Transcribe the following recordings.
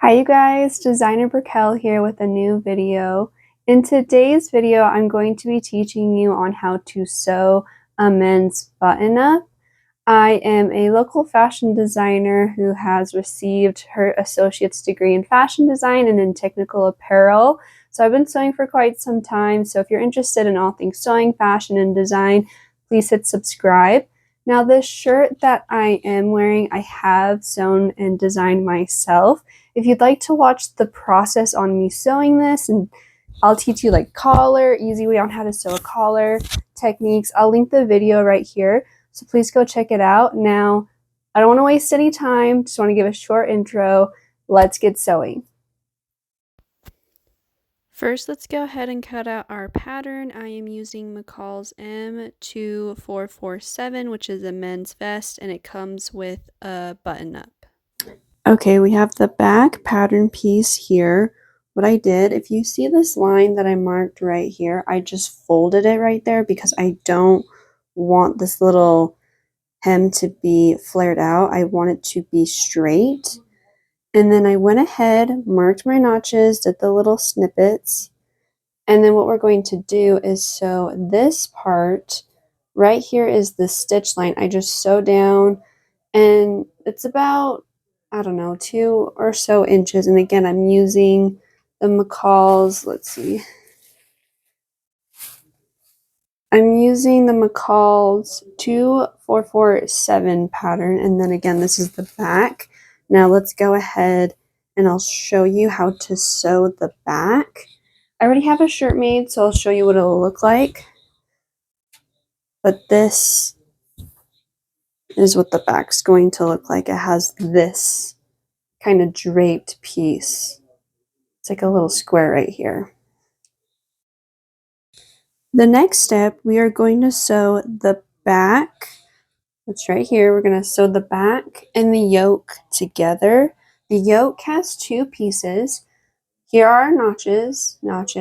Hi you guys, designer BreeKel here with a new video. In today's video, I'm going to be teaching you on how to sew a men's button-up. I am a local fashion designer who has received her associate's degree in fashion design and in technical apparel. So I've been sewing for quite some time. So if you're interested in all things sewing, fashion, and design, please hit subscribe. Now this shirt that I am wearing, I have sewn and designed myself. If you'd like to watch the process on me sewing this, and I'll teach you like collar, easy way on how to sew a collar, techniques, I'll link the video right here. So please go check it out. Now, I don't want to waste any time. Just want to give a short intro. Let's get sewing. First, let's go ahead and cut out our pattern. I am using McCall's M2447, which is a men's vest, and it comes with a button-up. Okay, we have the back pattern piece here. What I did, if you see this line that I marked right here, I just folded it right there because I don't want this little hem to be flared out. I want it to be straight. And then I went ahead, marked my notches, did the little snippets. And then what we're going to do is sew this part. Right here is the stitch line. I just sew down, and it's about, I don't know, 2 or so inches. And again, I'm using the McCall's, let's see. I'm using the McCall's 2447 pattern, and then again, this is the back. Now let's go ahead and I'll show you how to sew the back. I already have a shirt made, so I'll show you what it'll look like. But this is what the back's going to look like. It has this kind of draped piece. It's like a little square right here. The next step, we are going to sew the back. It's right here. We're going to sew the back and the yoke together. The yoke has 2 pieces. Here are notches. Let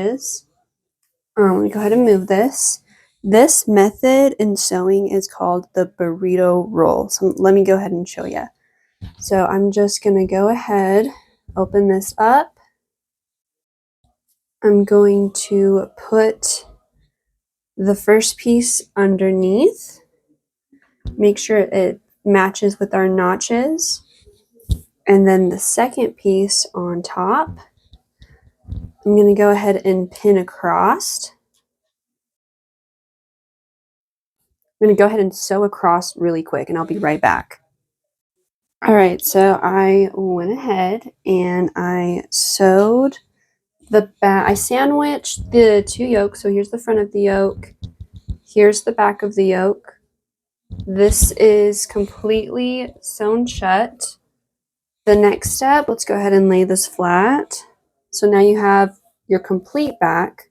me go ahead and move this. This method in sewing is called the burrito roll. So let me go ahead and show you. So I'm just going to go ahead, open this up. I'm going to put the first piece underneath. Make sure it matches with our notches. And then the second piece on top, I'm going to go ahead and pin across. I'm going to go ahead and sew across really quick, and I'll be right back. Alright, so I went ahead and I sewed the back. I sandwiched the 2 yokes. So here's the front of the yoke. Here's the back of the yoke. This is completely sewn shut. The next step, let's go ahead and lay this flat. So now you have your complete back.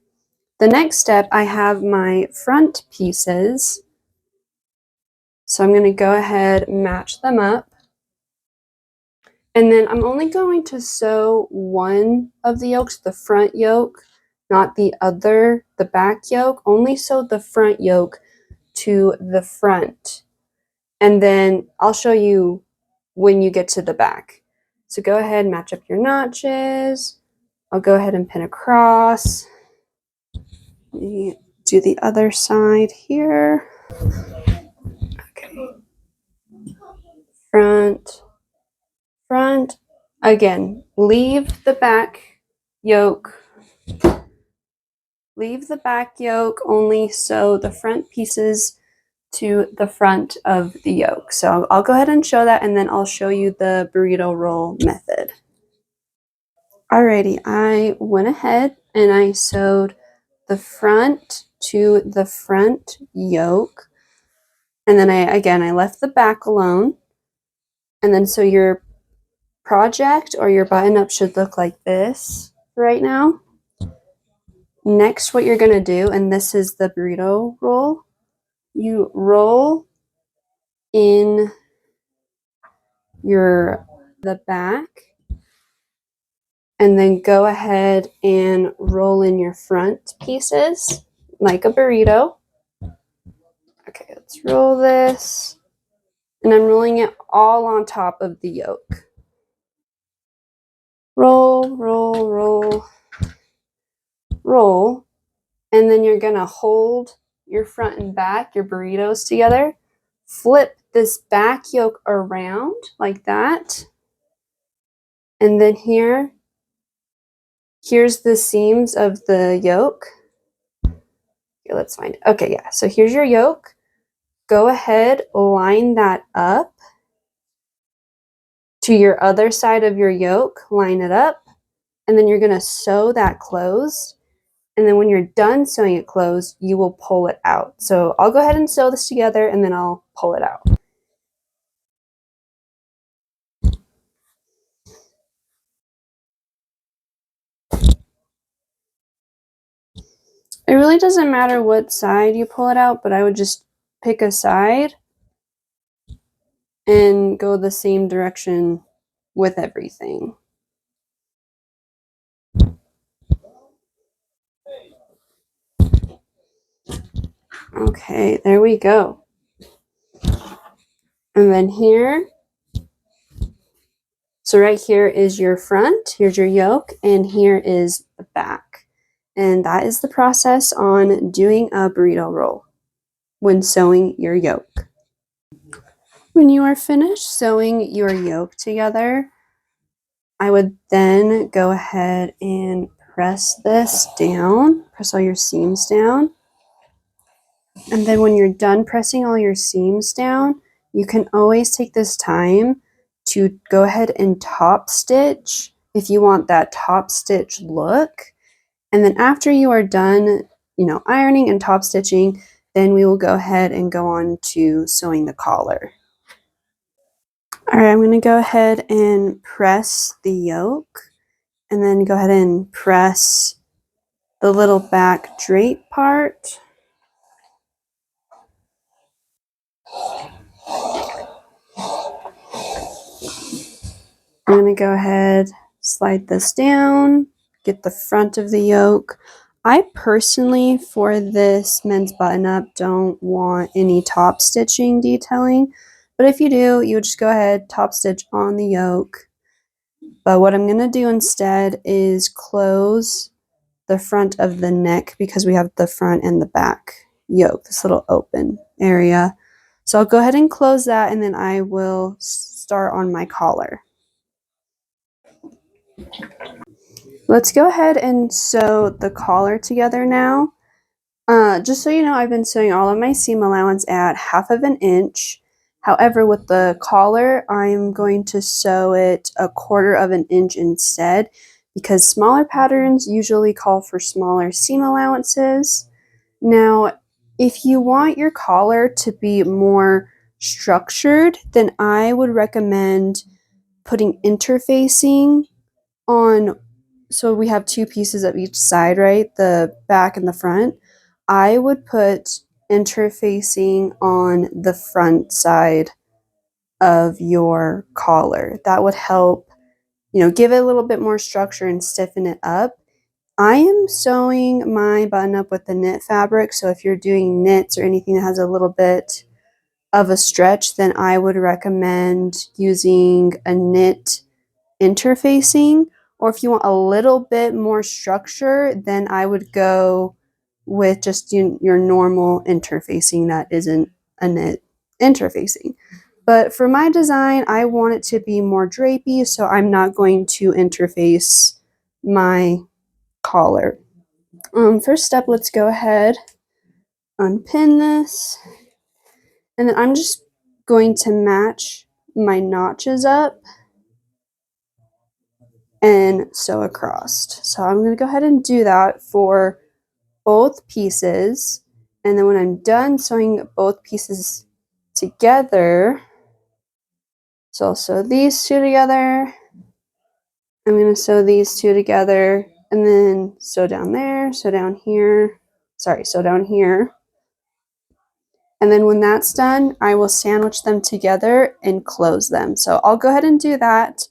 The next step, I have my front pieces. So I'm going to go ahead and match them up. And then I'm only going to sew one of the yokes, the front yoke, not the other, the back yoke. Only sew the front yoke to the front. And then I'll show you when you get to the back. So go ahead and match up your notches. I'll go ahead and pin across. Do the other side here. Okay. Front. Again, leave the back yoke. Leave the back yoke, only sew the front pieces to the front of the yoke. So I'll go ahead and show that, and then I'll show you the burrito roll method. Alrighty, I went ahead and I sewed the front to the front yoke. And then I left the back alone. And then so your project or your button-up should look like this right now. Next, what you're going to do, and this is the burrito roll, you roll in the back, and then go ahead and roll in your front pieces like a burrito. Okay, let's roll this. And I'm rolling it all on top of the yoke. roll, roll, roll, roll, and then you're gonna hold your front and back, your burritos together, flip this back yoke around like that, and then here's the seams of the yoke. Okay, let's find it. Okay, yeah, so here's your yoke. Go ahead, line that up to your other side of your yoke, line it up, and then you're gonna sew that closed. And then when you're done sewing it closed, you will pull it out. So I'll go ahead and sew this together and then I'll pull it out. It really doesn't matter what side you pull it out, but I would just pick a side and go the same direction with everything. Okay, there we go. And then here, so right here is your front, here's your yoke, and here is the back. And that is the process on doing a burrito roll when sewing your yoke. When you are finished sewing your yoke together, I would then go ahead and press this down, press all your seams down. And then when you're done pressing all your seams down, you can always take this time to go ahead and top stitch if you want that top stitch look. And then after you are done, ironing and top stitching, then we will go ahead and go on to sewing the collar. All right, I'm going to go ahead and press the yoke and then go ahead and press the little back drape part. I'm going to go ahead, slide this down, get the front of the yoke. I personally, for this men's button-up, don't want any top stitching detailing, but if you do, you would just go ahead, top stitch on the yoke. But what I'm going to do instead is close the front of the neck because we have the front and the back yoke, this little open area. So I'll go ahead and close that and then I will start on my collar. Let's go ahead and sew the collar together now. Just so you know, I've been sewing all of my seam allowance at 1/2 inch. However, with the collar, I'm going to sew it 1/4 inch instead because smaller patterns usually call for smaller seam allowances. Now, if you want your collar to be more structured, then I would recommend putting interfacing on. So we have 2 pieces of each side, right? The back and the front. I would put interfacing on the front side of your collar. That would help, give it a little bit more structure and stiffen it up. I am sewing my button up with the knit fabric, so if you're doing knits or anything that has a little bit of a stretch, then I would recommend using a knit interfacing, or if you want a little bit more structure, then I would go with just your normal interfacing that isn't a knit interfacing. But for my design, I want it to be more drapey, so I'm not going to interface my collar. First step, let's go ahead, unpin this, and then I'm just going to match my notches up and sew across. So I'm going to go ahead and do that for both pieces, and then when I'm done sewing both pieces together, so I'll sew these 2 together, I'm going to sew these 2 together, and then sew down there, sew down here, sew down here. And then when that's done, I will sandwich them together and close them. So I'll go ahead and do that.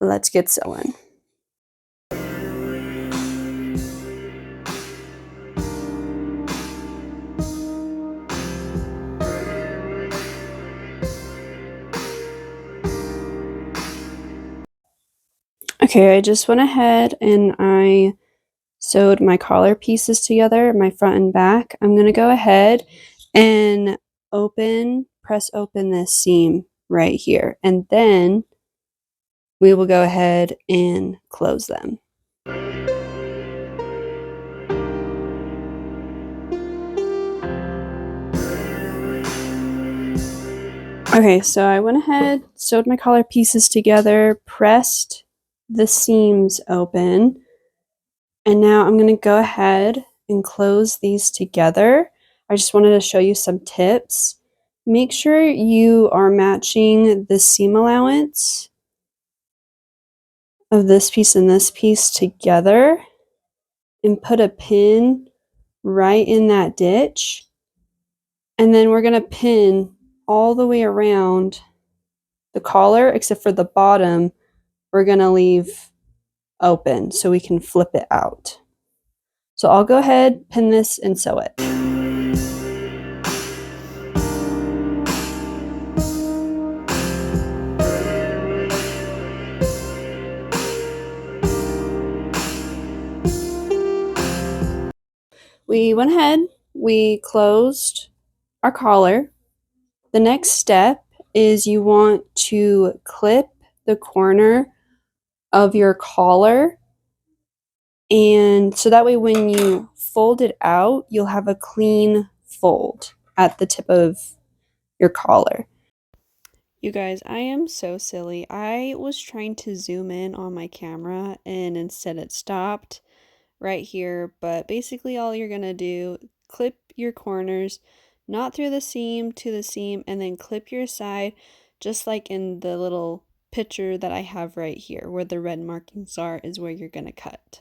Let's get sewing. Okay, I just went ahead and I sewed my collar pieces together, my front and back. I'm going to go ahead and press open this seam right here, and then we will go ahead and close them. Okay, so I went ahead, sewed my collar pieces together, pressed the seams open, and now I'm going to go ahead and close these together. I just wanted to show you some tips. Make sure you are matching the seam allowance of this piece and this piece together, and put a pin right in that ditch. And then we're going to pin all the way around the collar, except for the bottom, we're going to leave open so we can flip it out. So I'll go ahead, pin this, and sew it. We went ahead, we closed our collar. The next step is you want to clip the corner of your collar, and so that way when you fold it out, you'll have a clean fold at the tip of your collar. You guys, I am so silly. I was trying to zoom in on my camera and instead it stopped right here, but basically all you're gonna do, clip your corners, not through the seam to the seam, and then clip your side just like in the little picture that I have right here where the red markings are is where you're gonna cut.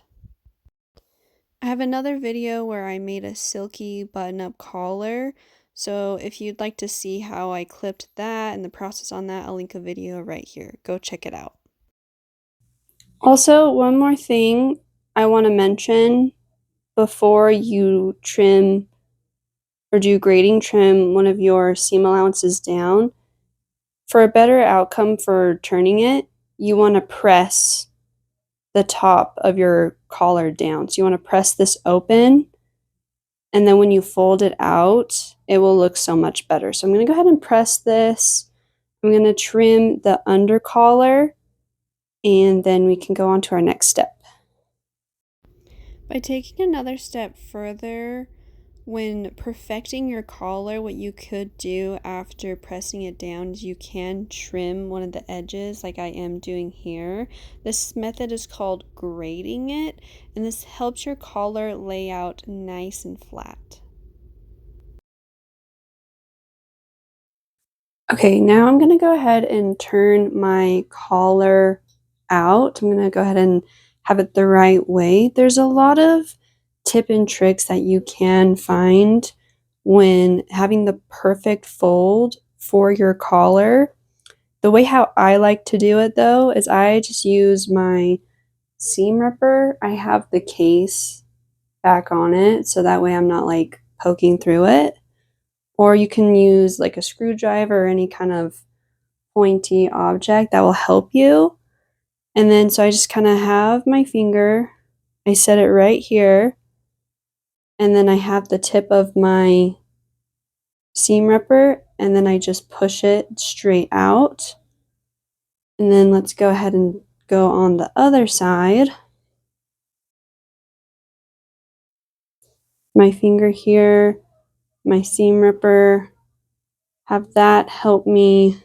I have another video where I made a silky button-up collar, so if you'd like to see how I clipped that and the process on that, I'll link a video right here. Go check it out. Also, one more thing I want to mention before you trim or do grading trim one of your seam allowances down. For a better outcome for turning it, you want to press the top of your collar down. So you want to press this open, and then when you fold it out, it will look so much better. So I'm going to go ahead and press this. I'm going to trim the under collar, and then we can go on to our next step. By taking another step further, when perfecting your collar, what you could do after pressing it down is you can trim one of the edges like I am doing here. This method is called grading it, and this helps your collar lay out nice and flat. Okay, now I'm going to go ahead and turn my collar out. I'm going to go ahead and have it the right way. There's a lot of tip and tricks that you can find when having the perfect fold for your collar. The way how I like to do it though is I just use my seam ripper. I have the case back on it so that way I'm not like poking through it. Or you can use like a screwdriver or any kind of pointy object that will help you. And then so I just kind of have my finger, I set it right here, and then I have the tip of my seam ripper, and then I just push it straight out. And then let's go ahead and go on the other side. My finger here, my seam ripper, have that help me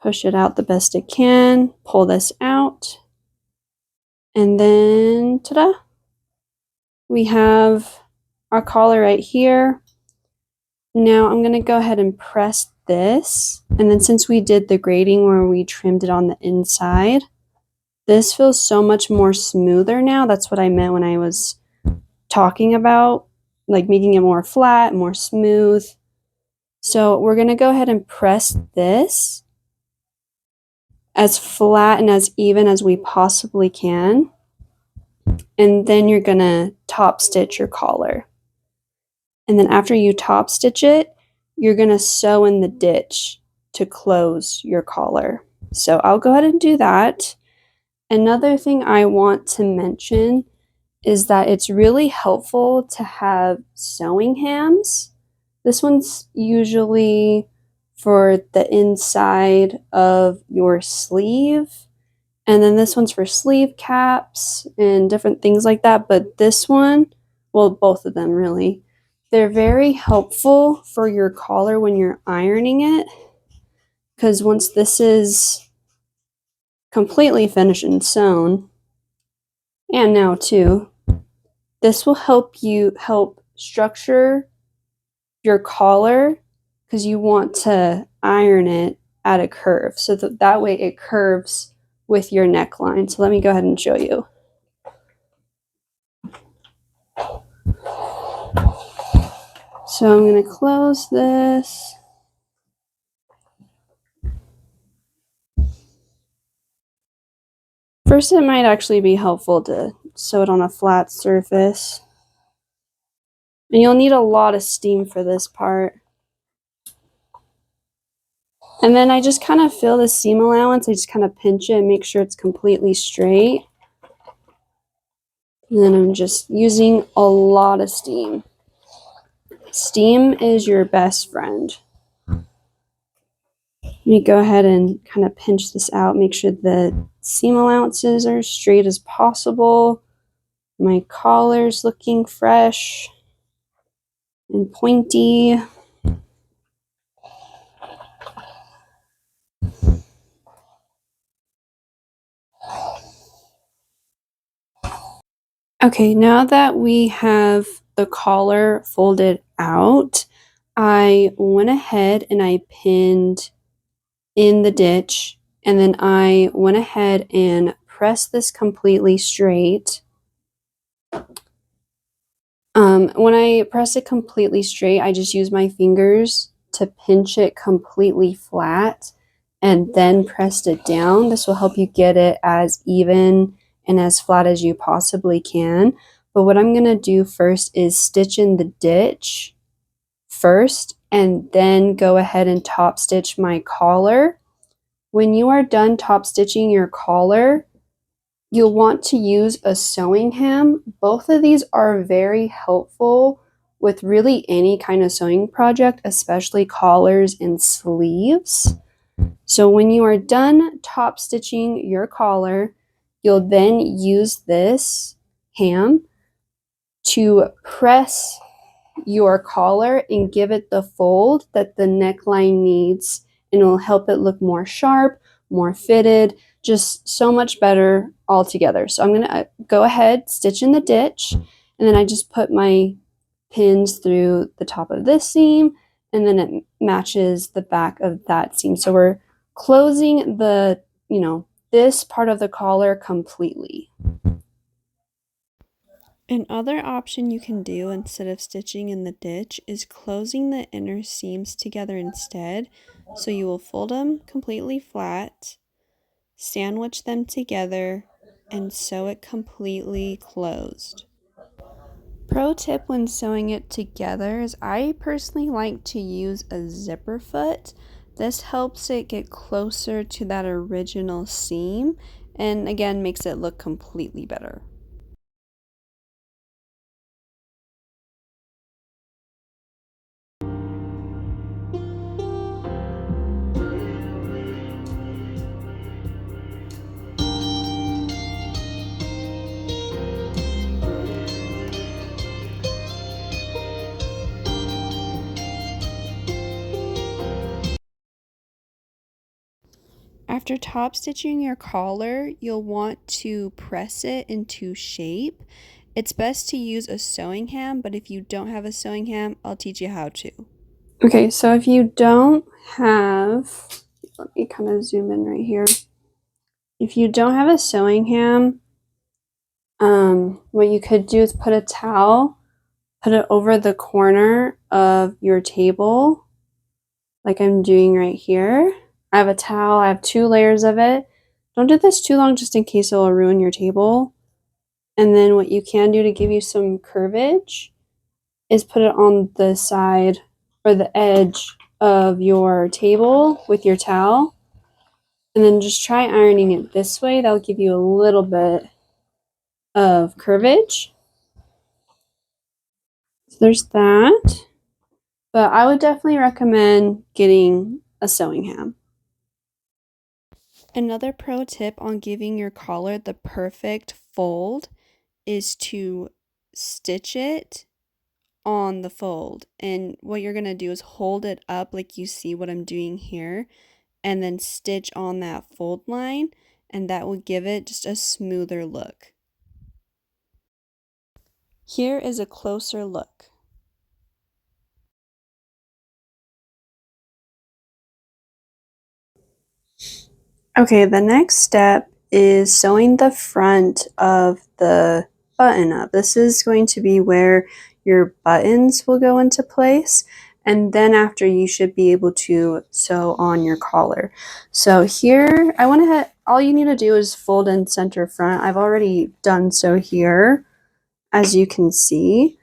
push it out the best it can, pull this out, and then ta-da! We have our collar right here. Now I'm going to go ahead and press this, and then since we did the grading where we trimmed it on the inside, this feels so much more smoother now. That's what I meant when I was talking about like making it more flat, more smooth. So we're going to go ahead and press this as flat and as even as we possibly can. And then you're going to top stitch your collar. And then after you top stitch it, you're going to sew in the ditch to close your collar. So I'll go ahead and do that. Another thing I want to mention is that it's really helpful to have sewing hams. This one's usually for the inside of your sleeve, and then this one's for sleeve caps and different things like that. But this one, well, both of them really, they're very helpful for your collar when you're ironing it, because once this is completely finished and sewn, and now too, this will help structure your collar, because you want to iron it at a curve so that way it curves with your neckline. So let me go ahead and show you. So I'm going to close this. First, it might actually be helpful to sew it on a flat surface. And you'll need a lot of steam for this part. And then I just kind of feel the seam allowance. I just kind of pinch it and make sure it's completely straight. And then I'm just using a lot of steam. Steam is your best friend. Let me go ahead and kind of pinch this out, make sure the seam allowances are as straight as possible. My collar's looking fresh and pointy. Okay, now that we have the collar folded out, I went ahead and I pinned in the ditch, and then I went ahead and pressed this completely straight. When I press it completely straight, I just use my fingers to pinch it completely flat and then pressed it down. This will help you get it as even and as flat as you possibly can. But what I'm going to do first is stitch in the ditch first and then go ahead and top stitch my collar. When you are done top stitching your collar, you'll want to use a sewing ham. Both of these are very helpful with really any kind of sewing project, especially collars and sleeves. So when you are done top stitching your collar, you'll then use this ham to press your collar and give it the fold that the neckline needs, and it will help it look more sharp, more fitted, just so much better altogether. So I'm going to go ahead, stitch in the ditch, and then I just put my pins through the top of this seam, and then it matches the back of that seam. So we're closing the, this part of the collar completely. Another option you can do instead of stitching in the ditch is closing the inner seams together instead. So you will fold them completely flat, sandwich them together, and sew it completely closed. Pro tip when sewing it together is I personally like to use a zipper foot. This helps it get closer to that original seam and again makes it look completely better. After top stitching your collar, you'll want to press it into shape. It's best to use a sewing ham, but if you don't have a sewing ham, I'll teach you how to. Okay, so if you don't have, let me kind of zoom in right here. If you don't have a sewing ham, what you could do is put a towel, put it over the corner of your table, like I'm doing right here. I have a towel, I have 2 layers of it. Don't do this too long just in case it will ruin your table. And then what you can do to give you some curvage is put it on the side or the edge of your table with your towel. And then just try ironing it this way. That'll give you a little bit of curvage. So there's that. But I would definitely recommend getting a sewing ham. Another pro tip on giving your collar the perfect fold is to stitch it on the fold. And what you're going to do is hold it up like you see what I'm doing here, and then stitch on that fold line, and that will give it just a smoother look. Here is a closer look. Okay, the next step is sewing the front of the button up. This is going to be where your buttons will go into place, and then after you should be able to sew on your collar. So here, I went ahead, all you need to do is fold in center front. I've already done so here, as you can see.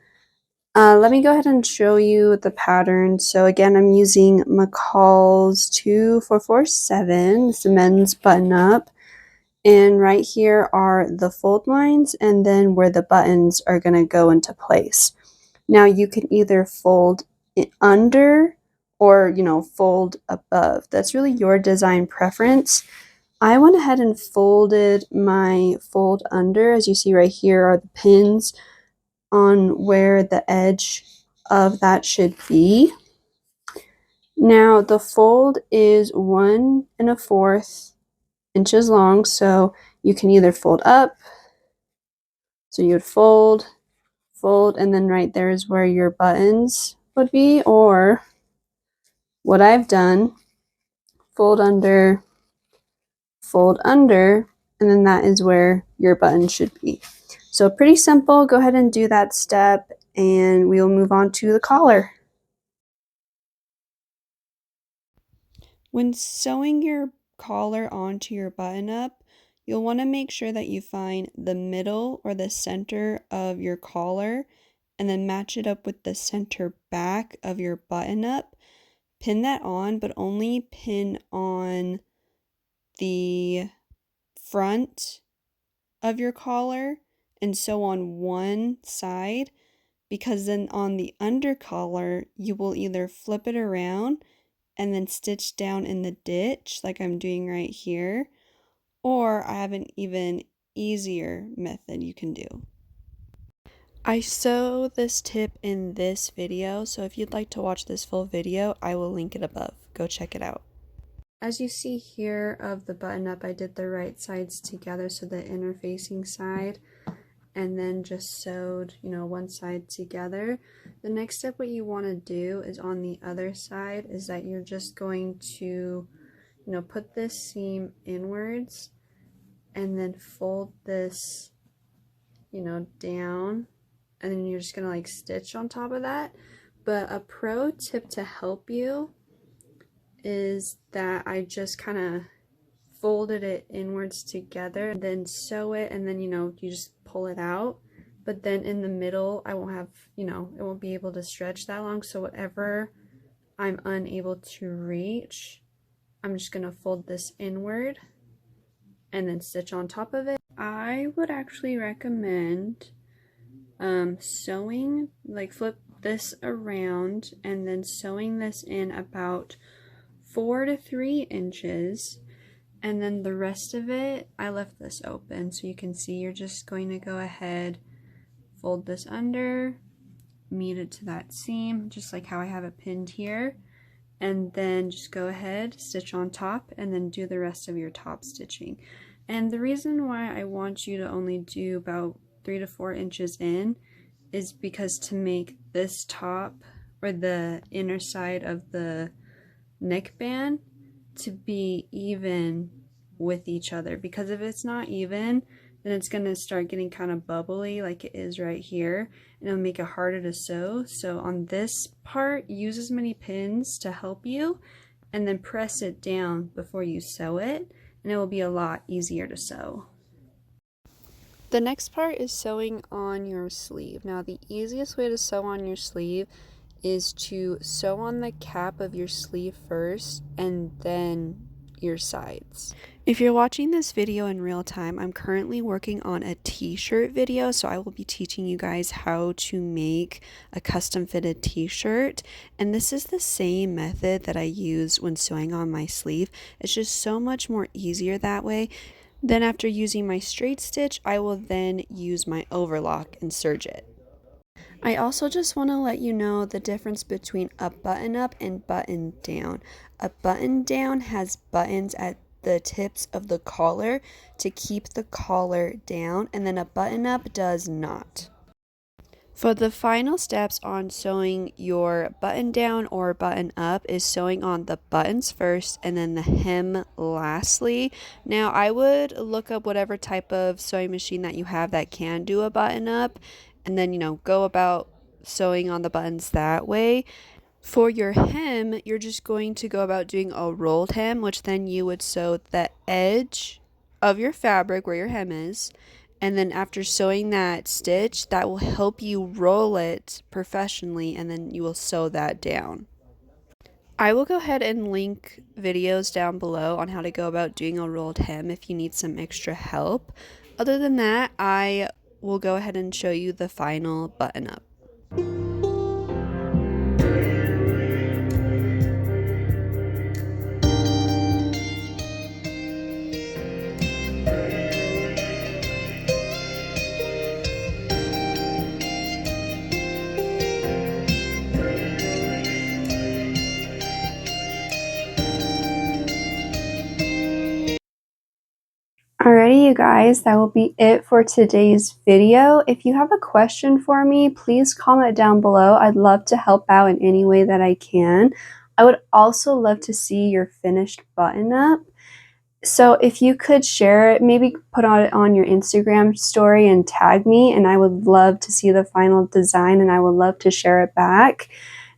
Let me go ahead and show you the pattern. So again, I'm using McCall's 2447. It's the men's button up. And right here are the fold lines and then where the buttons are going to go into place. Now you can either fold it under or, fold above. That's really your design preference. I went ahead and folded my fold under. As you see right here are the pins on where the edge of that should be. Now the fold is 1 1/4 inches long, so you can either fold up, so you would fold, and then right there is where your buttons would be, or what I've done, fold under, and then that is where your button should be. So pretty simple. Go ahead and do that step, and we will move on to the collar. When sewing your collar onto your button up, you'll want to make sure that you find the middle or the center of your collar and then match it up with the center back of your button up. Pin that on, but only pin on the front of your collar and sew on one side, because then on the under collar you will either flip it around and then stitch down in the ditch like I'm doing right here, or I have an even easier method you can do. I sew this tip in this video, so if you'd like to watch this full video, I will link it above. Go check it out. As you see here of the button up, I did the right sides together, so the inner facing side, and then just sewed, one side together. The next step, what you want to do is on the other side, is that you're just going to, put this seam inwards and then fold this, down, and then you're just going to stitch on top of that. But a pro tip to help you is that I just kind of folded it inwards together, then sew it, and then you just pull it out. But then in the middle I won't have, it won't be able to stretch that long, so whatever I'm unable to reach, I'm just gonna fold this inward and then stitch on top of it. I would actually recommend sewing, flip this around and then sewing this in about 4 to 3 inches. And then the rest of it, I left this open, so you can see you're just going to go ahead, fold this under, meet it to that seam, just like how I have it pinned here, and then just go ahead, stitch on top, and then do the rest of your top stitching. And the reason why I want you to only do about 3 to 4 inches in is because to make this top, or the inner side of the neckband, to be even with each other, because if it's not even, then it's going to start getting kind of bubbly like it is right here, and it'll make it harder to sew. So on this part, use as many pins to help you, and then press it down before you sew it, and it will be a lot easier to sew. The next part is sewing on your sleeve. Now the easiest way to sew on your sleeve is to sew on the cap of your sleeve first, and then your sides. If you're watching this video in real time, I'm currently working on a t-shirt video, so I will be teaching you guys how to make a custom fitted t-shirt, and this is the same method that I use when sewing on my sleeve. It's just so much more easier that way. Then after using my straight stitch, I will then use my overlock and serge it. I also just want to let you know the difference between a button up and button down. A button down has buttons at the tips of the collar to keep the collar down, and then a button up does not. For the final steps on sewing your button down or button up is sewing on the buttons first and then the hem lastly. Now I would look up whatever type of sewing machine that you have that can do a button up, and then go about sewing on the buttons that way. For your hem, you're just going to go about doing a rolled hem, which then you would sew the edge of your fabric where your hem is, and then after sewing that stitch, that will help you roll it professionally, and then you will sew that down. I will go ahead and link videos down below on how to go about doing a rolled hem if you need some extra help. Other than that, I will go ahead and show you the final button up. Alrighty, you guys, that will be it for today's video. If you have a question for me, please comment down below. I'd love to help out in any way that I can. I would also love to see your finished button up. So if you could share it, maybe put it on your Instagram story and tag me, and I would love to see the final design, and I would love to share it back.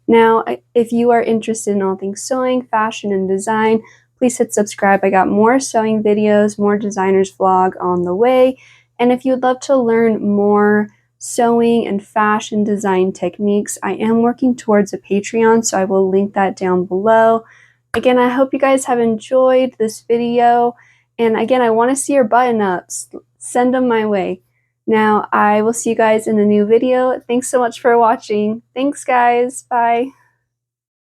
Now, if you are interested in all things sewing, fashion, and design, please hit subscribe. I got more sewing videos, more designers vlog on the way. And if you'd love to learn more sewing and fashion design techniques, I am working towards a Patreon, so I will link that down below. Again, I hope you guys have enjoyed this video. And again, I want to see your button ups. Send them my way. Now, I will see you guys in a new video. Thanks so much for watching. Thanks, guys. Bye.